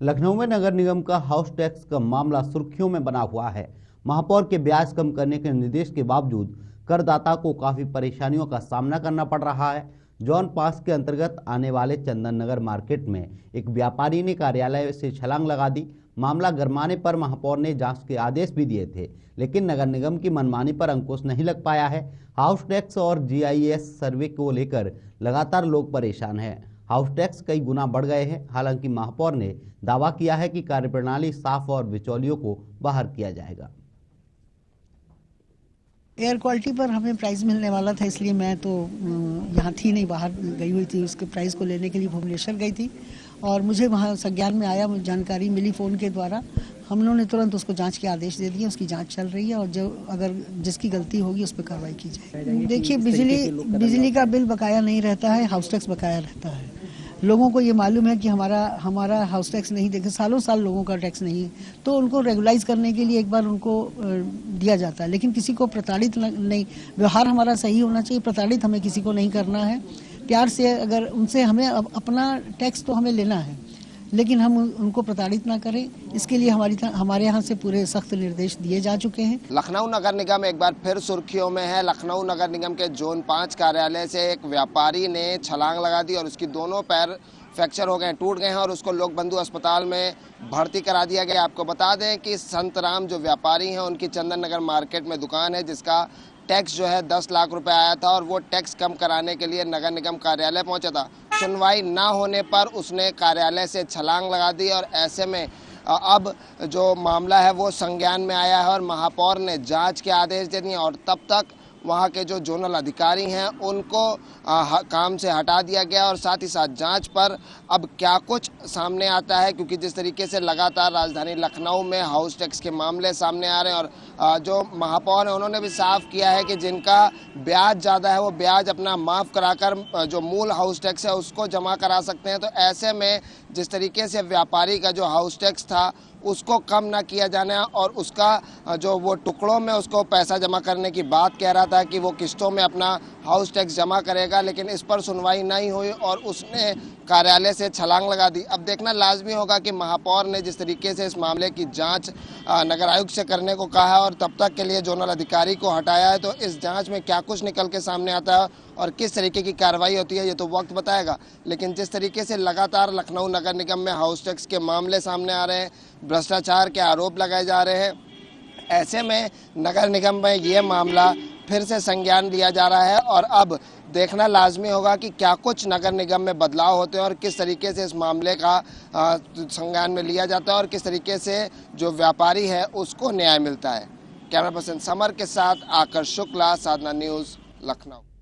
लखनऊ में नगर निगम का house tax का मामला सुर्खियों में बना हुआ है। महापौर के ब्याज कम करने के निर्देश के बावजूद करदाता को काफी परेशानियों का सामना करना पड़ रहा है। जॉन पास के अंतर्गत आने वाले चंदन नगर मार्केट में एक व्यापारी ने कार्यालय से छलांग लगा दी। मामला गरमाने पर महापौर ने जांच के आदेश भी दिए थे, लेकिन नगर निगम की मनमानी पर अंकुश नहीं लग पाया है। हाउस टैक्स और जीआईएस सर्वे को लेकर लगातार लोग परेशान हैं। हाउस टैक्स कई गुना बढ़ गए हैं। हालांकि महापौर ने दावा किया है कि कार्यप्रणाली साफ और बिचौलियों को बाहर किया जाएगा। एयर क्वालिटी पर हमें प्राइज़ मिलने वाला था, इसलिए मैं तो यहाँ थी नहीं, बाहर गई हुई थी। उसके प्राइज़ को लेने के लिए भुवनेश्वर गई थी और मुझे वहाँ संज्ञान में आया, मुझे जानकारी मिली फ़ोन के द्वारा। हम लोगों ने तुरंत उसको जांच के आदेश दे दिए। उसकी जांच चल रही है और जो अगर जिसकी गलती होगी उस पर कार्रवाई की जाएगी। देखिए, बिजली का बिल बकाया नहीं रहता है, हाउस टैक्स बकाया रहता है। लोगों को ये मालूम है कि हमारा हाउस टैक्स नहीं देखे, सालों साल लोगों का टैक्स नहीं है, तो उनको रेगुलाइज करने के लिए एक बार उनको दिया जाता है। लेकिन किसी को प्रताड़ित नहीं, व्यवहार हमारा सही होना चाहिए। प्रताड़ित हमें किसी को नहीं करना है। प्यार से अगर उनसे हमें अपना टैक्स तो हमें लेना है, लेकिन हम उनको प्रताड़ित ना करें, इसके लिए हमारे यहाँ से पूरे सख्त निर्देश दिए जा चुके हैं। लखनऊ नगर निगम एक बार फिर सुर्खियों में है। लखनऊ नगर निगम के जोन 5 कार्यालय से एक व्यापारी ने छलांग लगा दी और उसकी दोनों पैर फ्रैक्चर हो गए, टूट गए हैं और उसको लोक बंधु अस्पताल में भर्ती करा दिया गया। आपको बता दें कि संतराम जो व्यापारी हैं, उनकी चंदन नगर मार्केट में दुकान है, जिसका टैक्स जो है 10 लाख रुपए आया था और वो टैक्स कम कराने के लिए नगर निगम कार्यालय पहुंचा था। सुनवाई ना होने पर उसने कार्यालय से छलांग लगा दी और ऐसे में अब जो मामला है वो संज्ञान में आया है और महापौर ने जांच के आदेश दे दिए और तब तक वहाँ के जो जोनल अधिकारी हैं उनको काम से हटा दिया गया। और साथ ही साथ जांच पर अब क्या कुछ सामने आता है, क्योंकि जिस तरीके से लगातार राजधानी लखनऊ में हाउस टैक्स के मामले सामने आ रहे हैं और जो महापौर हैं उन्होंने भी साफ किया है कि जिनका ब्याज ज़्यादा है वो ब्याज अपना माफ़ कराकर जो मूल हाउस टैक्स है उसको जमा करा सकते हैं। तो ऐसे में जिस तरीके से व्यापारी का जो हाउस टैक्स था उसको कम ना किया जाना और उसका जो वो टुकड़ों में उसको पैसा जमा करने की बात कह रहा था कि वो किस्तों में अपना हाउस टैक्स जमा करेगा, लेकिन इस पर सुनवाई नहीं हुई और उसने कार्यालय से छलांग लगा दी। अब देखना लाजमी होगा कि महापौर ने जिस तरीके से इस मामले की जांच नगर आयुक्त से करने को कहा है और तब तक के लिए जोनल अधिकारी को हटाया है, तो इस जांच में क्या कुछ निकल के सामने आता है और किस तरीके की कार्रवाई होती है ये तो वक्त बताएगा। लेकिन जिस तरीके से लगातार लखनऊ नगर निगम में हाउस टैक्स के मामले सामने आ रहे हैं, भ्रष्टाचार के आरोप लगाए जा रहे हैं, ऐसे में नगर निगम में ये मामला फिर से संज्ञान लिया जा रहा है और अब देखना लाजमी होगा कि क्या कुछ नगर निगम में बदलाव होते हैं और किस तरीके से इस मामले का संज्ञान में लिया जाता है और किस तरीके से जो व्यापारी है उसको न्याय मिलता है। कैमरा पर्सन समर के साथ आकर शुक्ला, साधना न्यूज़, लखनऊ।